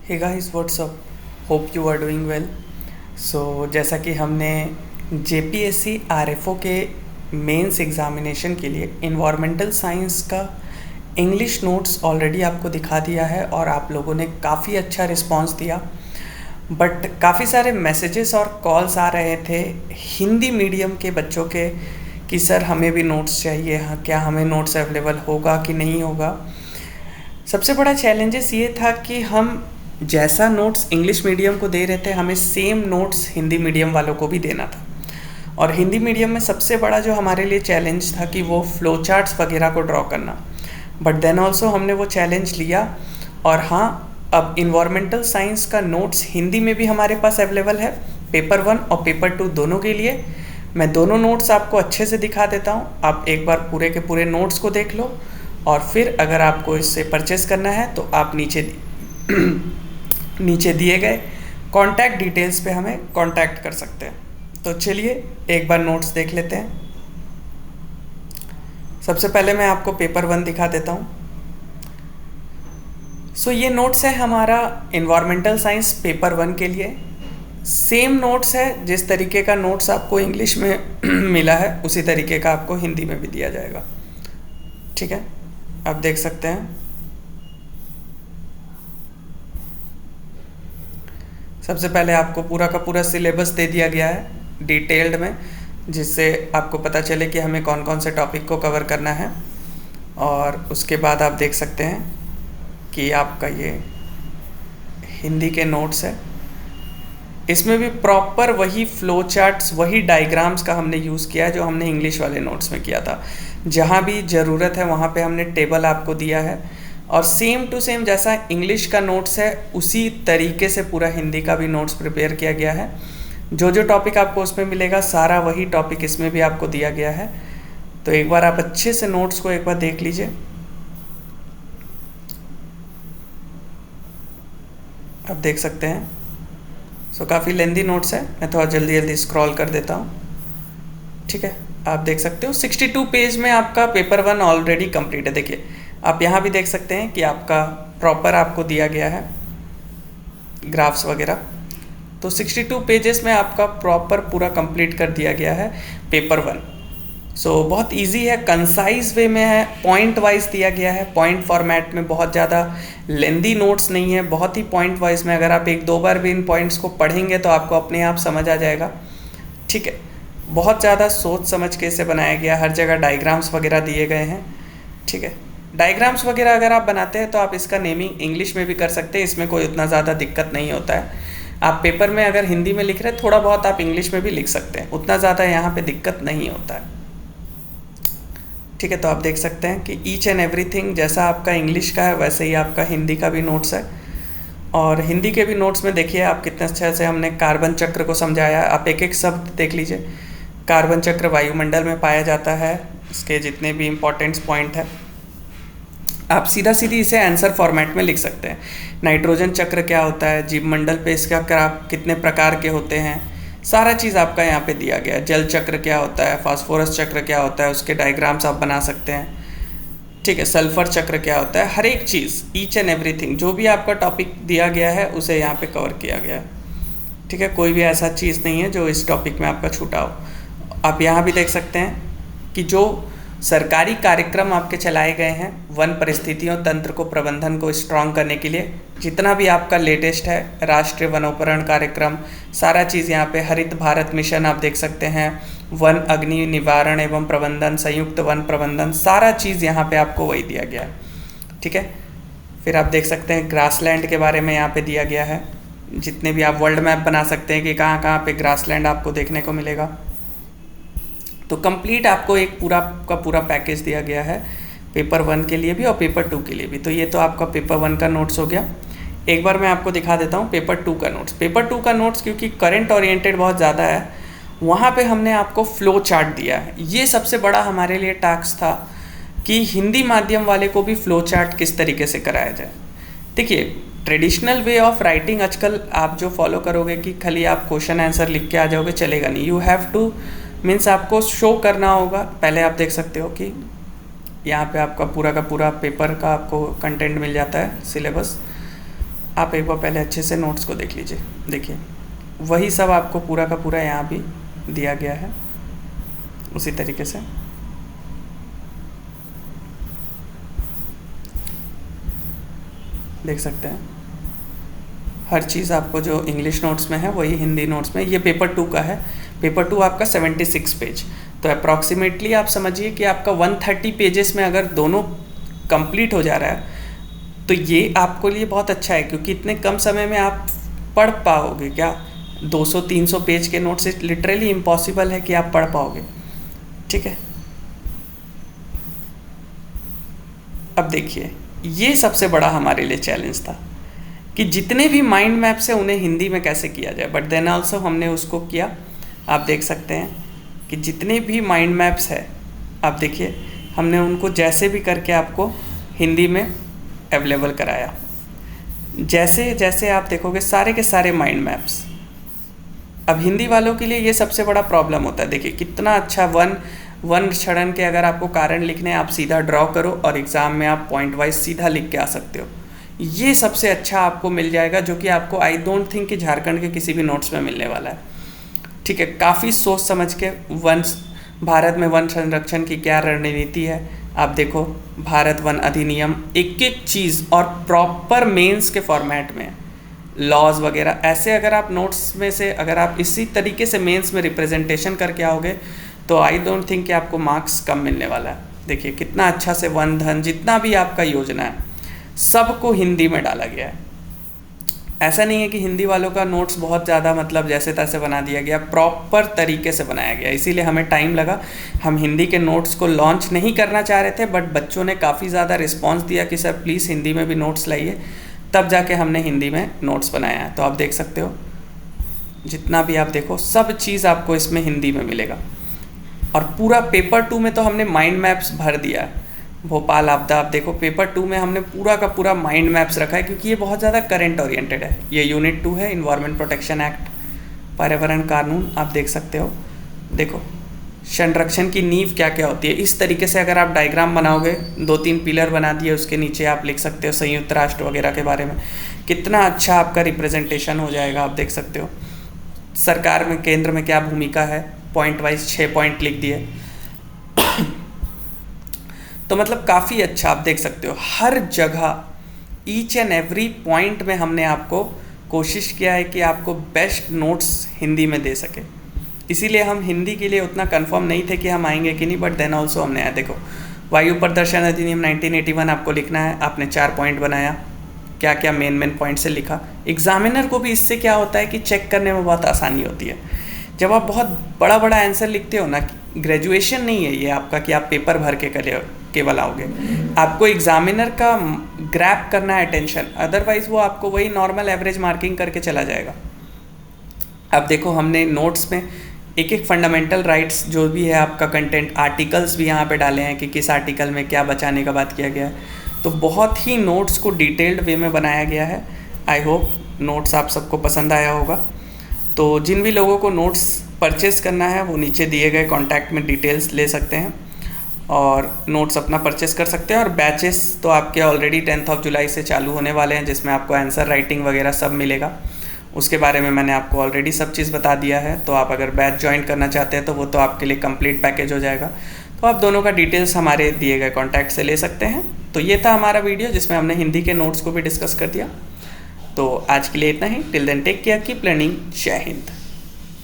Hey guys what's up, hope you are doing well. So जैसा कि हमने जेपीएससी आरएफओ के मेंस एग्ज़ामिनेशन के लिए इन्वायरमेंटल साइंस का इंग्लिश नोट्स ऑलरेडी आपको दिखा दिया है और आप लोगों ने काफ़ी अच्छा रिस्पांस दिया। बट काफ़ी सारे मैसेजेस और कॉल्स आ रहे थे हिंदी मीडियम के बच्चों के कि सर हमें भी नोट्स चाहिए, हाँ क्या हमें नोट्स अवेलेबल होगा कि नहीं होगा। सबसे बड़ा चैलेंजेस ये था कि हम जैसा नोट्स इंग्लिश मीडियम को दे रहे थे हमें सेम नोट्स हिंदी मीडियम वालों को भी देना था। और हिंदी मीडियम में सबसे बड़ा जो हमारे लिए चैलेंज था कि वो फ्लो चार्ट्स वगैरह को ड्रॉ करना। बट देन ऑल्सो हमने वो चैलेंज लिया। और हाँ, अब इन्वायरमेंटल साइंस का नोट्स हिंदी में भी हमारे पास अवेलेबल है, पेपर 1 और पेपर 2 दोनों के लिए। मैं दोनों नोट्स आपको अच्छे से दिखा देता हूँ, आप एक बार पूरे के पूरे नोट्स को देख लो और फिर अगर आपको इससे परचेस करना है तो आप नीचे दिए गए कॉन्टैक्ट डिटेल्स पे हमें कॉन्टैक्ट कर सकते हैं। तो चलिए एक बार नोट्स देख लेते हैं। सबसे पहले मैं आपको पेपर 1 दिखा देता हूँ। सो ये नोट्स है हमारा इन्वायरमेंटल साइंस पेपर 1 के लिए। सेम नोट्स है, जिस तरीके का नोट्स आपको इंग्लिश में मिला है उसी तरीके का आपको हिंदी में भी दिया जाएगा। ठीक है, आप देख सकते हैं। सबसे पहले आपको पूरा का पूरा सिलेबस दे दिया गया है डिटेल्ड में, जिससे आपको पता चले कि हमें कौन कौन से टॉपिक को कवर करना है। और उसके बाद आप देख सकते हैं कि आपका ये हिंदी के नोट्स है। इसमें भी प्रॉपर वही फ्लो चार्ट्स, वही डायग्राम्स का हमने यूज़ किया है जो हमने इंग्लिश वाले नोट्स में किया था। जहाँ भी ज़रूरत है वहाँ पे हमने टेबल आपको दिया है और सेम टू सेम जैसा इंग्लिश का नोट्स है उसी तरीके से पूरा हिंदी का भी नोट्स प्रिपेयर किया गया है। जो जो टॉपिक आपको उसमें मिलेगा सारा वही टॉपिक इसमें भी आपको दिया गया है। तो एक बार आप अच्छे से नोट्स को एक बार देख लीजिए। आप देख सकते हैं। सो काफ़ी लेंदी नोट्स है, मैं थोड़ा जल्दी जल्दी स्क्रॉल कर देता हूँ। ठीक है, आप देख सकते हो 62 पेज में आपका पेपर 1 ऑलरेडी कंप्लीट है। देखिए आप यहाँ भी देख सकते हैं कि आपका प्रॉपर आपको दिया गया है ग्राफ्स वगैरह। तो 62 पेजेस में आपका प्रॉपर पूरा कंप्लीट कर दिया गया है पेपर 1। सो बहुत इजी है, कंसाइज वे में है, पॉइंट वाइज दिया गया है, पॉइंट फॉर्मेट में। बहुत ज़्यादा लेंदी नोट्स नहीं है, बहुत ही पॉइंट वाइज में। अगर आप एक दो बार भी इन पॉइंट्स को पढ़ेंगे तो आपको अपने आप समझ आ जाएगा। ठीक है, बहुत ज़्यादा सोच समझ के इसे बनाया गया, हर जगह डायग्राम्स वगैरह दिए गए हैं। ठीक है, डायग्राम्स वगैरह अगर आप बनाते हैं तो आप इसका नेमिंग इंग्लिश में भी कर सकते हैं, इसमें कोई उतना ज़्यादा दिक्कत नहीं होता है। आप पेपर में अगर हिंदी में लिख रहे हैं थोड़ा बहुत आप इंग्लिश में भी लिख सकते हैं, उतना ज़्यादा यहाँ पे दिक्कत नहीं होता है। ठीक है, तो आप देख सकते हैं कि ईच एंड एवरीथिंग जैसा आपका इंग्लिश का है वैसे ही आपका हिंदी का भी नोट्स है। और हिंदी के भी नोट्स में देखिए आप कितने अच्छे से हमने कार्बन चक्र को समझाया। आप एक एक शब्द देख लीजिए। कार्बन चक्र वायुमंडल में पाया जाता है, इसके जितने भी इम्पोर्टेंट्स पॉइंट है आप सीधा सीधी इसे आंसर फॉर्मेट में लिख सकते हैं। नाइट्रोजन चक्र क्या होता है, जीवमंडल पे इसका कितने प्रकार के होते हैं, सारा चीज़ आपका यहाँ पे दिया गया है। जल चक्र क्या होता है, फास्फोरस चक्र क्या होता है, उसके डायग्राम्स आप बना सकते हैं। ठीक है, सल्फर चक्र क्या होता है, हर एक चीज़ ईच एंड एवरीथिंग जो भी आपका टॉपिक दिया गया है उसे यहाँ पे कवर किया गया है। ठीक है, कोई भी ऐसा चीज़ नहीं है जो इस टॉपिक में आपका छूटा हो। आप यहाँ भी देख सकते हैं कि जो सरकारी कार्यक्रम आपके चलाए गए हैं वन परिस्थितियों तंत्र को प्रबंधन को स्ट्रॉन्ग करने के लिए, जितना भी आपका लेटेस्ट है राष्ट्रीय वनोपरण कार्यक्रम, सारा चीज़ यहाँ पे हरित भारत मिशन आप देख सकते हैं, वन अग्नि निवारण एवं प्रबंधन, संयुक्त वन प्रबंधन, सारा चीज़ यहाँ पे आपको वही दिया गया है। ठीक है, फिर आप देख सकते हैं ग्रासलैंड के बारे में यहाँ पे दिया गया है। जितने भी आप वर्ल्ड मैप बना सकते हैं कि कहाँ कहाँ पे ग्रासलैंड आपको देखने को मिलेगा। तो कंप्लीट आपको एक पूरा का पूरा पैकेज दिया गया है पेपर 1 के लिए भी और पेपर 2 के लिए भी। तो ये तो आपका पेपर 1 का नोट्स हो गया। एक बार मैं आपको दिखा देता हूँ पेपर 2 का नोट्स। पेपर 2 का नोट्स क्योंकि करंट ओरिएंटेड बहुत ज़्यादा है, वहाँ पे हमने आपको फ्लो चार्ट दिया है। ये सबसे बड़ा हमारे लिए टास्क था कि हिंदी माध्यम वाले को भी फ्लो चार्ट किस तरीके से कराया जाए। देखिए ट्रेडिशनल वे ऑफ राइटिंग आजकल आप जो फॉलो करोगे कि खाली आप क्वेश्चन आंसर लिख के आ जाओगे, चलेगा नहीं। यू हैव टू मीन्स आपको शो करना होगा। पहले आप देख सकते हो कि यहाँ पे आपका पूरा का पूरा पेपर का आपको कंटेंट मिल जाता है, सिलेबस। आप एक बार पहले अच्छे से नोट्स को देख लीजिए। देखिए वही सब आपको पूरा का पूरा यहाँ भी दिया गया है उसी तरीके से। देख सकते हैं हर चीज़ आपको जो इंग्लिश नोट्स में है वही हिंदी नोट्स में। ये पेपर 2 का है। पेपर 2 आपका 76 पेज, तो अप्रॉक्सीमेटली आप समझिए कि आपका 130 पेजेस में अगर दोनों कंप्लीट हो जा रहा है तो ये आपको लिए बहुत अच्छा है, क्योंकि इतने कम समय में आप पढ़ पाओगे क्या? 200-300 पेज के नोट्स लिटरली इम्पॉसिबल है कि आप पढ़ पाओगे। ठीक है, अब देखिए ये सबसे बड़ा हमारे लिए चैलेंज था कि जितने भी माइंड मैप्स है उन्हें हिंदी में कैसे किया जाए, बट देन ऑल्सो हमने उसको किया। आप देख सकते हैं कि जितने भी माइंड मैप्स है, आप देखिए हमने उनको जैसे भी करके आपको हिंदी में अवेलेबल कराया। जैसे जैसे आप देखोगे सारे के सारे माइंड मैप्स। अब हिंदी वालों के लिए ये सबसे बड़ा प्रॉब्लम होता है। देखिए कितना अच्छा वन क्षण के अगर आपको कारण लिखने हैं, आप सीधा ड्रॉ करो और एग्ज़ाम में आप पॉइंट वाइज सीधा लिख के आ सकते हो। ये सबसे अच्छा आपको मिल जाएगा, जो कि आपको आई डोंट थिंक कि झारखंड के किसी भी नोट्स में मिलने वाला है। ठीक है, काफ़ी सोच समझ के भारत में वन संरक्षण की क्या रणनीति है, आप देखो भारत वन अधिनियम, एक एक चीज़ और प्रॉपर मेंस के फॉर्मेट में लॉज वगैरह। ऐसे अगर आप नोट्स में से अगर आप इसी तरीके से मेंस में रिप्रेजेंटेशन करके आओगे तो आई डोंट थिंक कि आपको मार्क्स कम मिलने वाला है। देखिए कितना अच्छा से वन धन जितना भी आपका योजना है सबको हिंदी में डाला गया है। ऐसा नहीं है कि हिंदी वालों का नोट्स बहुत ज़्यादा मतलब जैसे तैसे बना दिया गया, प्रॉपर तरीके से बनाया गया। इसीलिए हमें टाइम लगा। हम हिंदी के नोट्स को लॉन्च नहीं करना चाह रहे थे, बट बच्चों ने काफ़ी ज़्यादा रिस्पॉन्स दिया कि सर प्लीज़ हिंदी में भी नोट्स लाइए, तब जाके हमने हिंदी में नोट्स बनाया है। तो आप देख सकते हो जितना भी आप देखो सब चीज़ आपको इसमें हिंदी में मिलेगा। और पूरा पेपर 2 में तो हमने माइंड मैप्स भर दिया है। भोपाल आपदा, आप देखो पेपर 2 में हमने पूरा का पूरा माइंड मैप्स रखा है, क्योंकि ये बहुत ज़्यादा करंट ओरिएंटेड है। ये यूनिट 2 है, इन्वायरमेंट प्रोटेक्शन एक्ट, पर्यावरण कानून। आप देख सकते हो, देखो संरक्षण की नींव क्या क्या होती है। इस तरीके से अगर आप डायग्राम बनाओगे, 2-3 पिलर बना दिए, उसके नीचे आप लिख सकते हो संयुक्त राष्ट्र वगैरह के बारे में। कितना अच्छा आपका रिप्रेजेंटेशन हो जाएगा। आप देख सकते हो सरकार में केंद्र में क्या भूमिका है, पॉइंट वाइज 6 पॉइंट लिख दिए। तो मतलब काफ़ी अच्छा आप देख सकते हो हर जगह ईच एंड एवरी पॉइंट में हमने आपको कोशिश किया है कि आपको बेस्ट नोट्स हिंदी में दे सके। इसीलिए हम हिंदी के लिए उतना कंफर्म नहीं थे कि हम आएंगे कि नहीं, बट देन ऑल्सो हमने आया। देखो वायु प्रदर्शन अधिनियम 1981 आपको लिखना है, आपने 4 पॉइंट बनाया, क्या क्या मेन पॉइंट से लिखा। एग्जामिनर को भी इससे क्या होता है कि चेक करने में बहुत आसानी होती है। जब आप बहुत बड़ा बड़ा आंसर लिखते हो ना, ग्रेजुएशन नहीं है ये आपका कि आप पेपर भर के केवल आओगे, आपको एग्जामिनर का ग्रैब करना है अटेंशन, अदरवाइज वो आपको वही नॉर्मल एवरेज मार्किंग करके चला जाएगा। अब देखो हमने नोट्स में एक एक फंडामेंटल राइट्स जो भी है आपका कंटेंट, आर्टिकल्स भी यहाँ पे डाले हैं कि किस आर्टिकल में क्या बचाने का बात किया गया है। तो बहुत ही नोट्स को डिटेल्ड वे में बनाया गया है। आई होप नोट्स आप सबको पसंद आया होगा। तो जिन भी लोगों को नोट्स परचेज़ करना है वो नीचे दिए गए कॉन्टैक्ट में डिटेल्स ले सकते हैं और नोट्स अपना परचेस कर सकते हैं। और बैचेस तो आपके ऑलरेडी 10 जुलाई से चालू होने वाले हैं, जिसमें आपको आंसर राइटिंग वगैरह सब मिलेगा। उसके बारे में मैंने आपको ऑलरेडी सब चीज़ बता दिया है। तो आप अगर बैच ज्वाइन करना चाहते हैं तो वो तो आपके लिए कंप्लीट पैकेज हो जाएगा। तो आप दोनों का डिटेल्स हमारे दिए गए कॉन्टैक्ट से ले सकते हैं। तो ये था हमारा वीडियो जिसमें हमने हिंदी के नोट्स को भी डिस्कस कर दिया। तो आज के लिए इतना ही। Till then take care, keep learning. Jai Hind.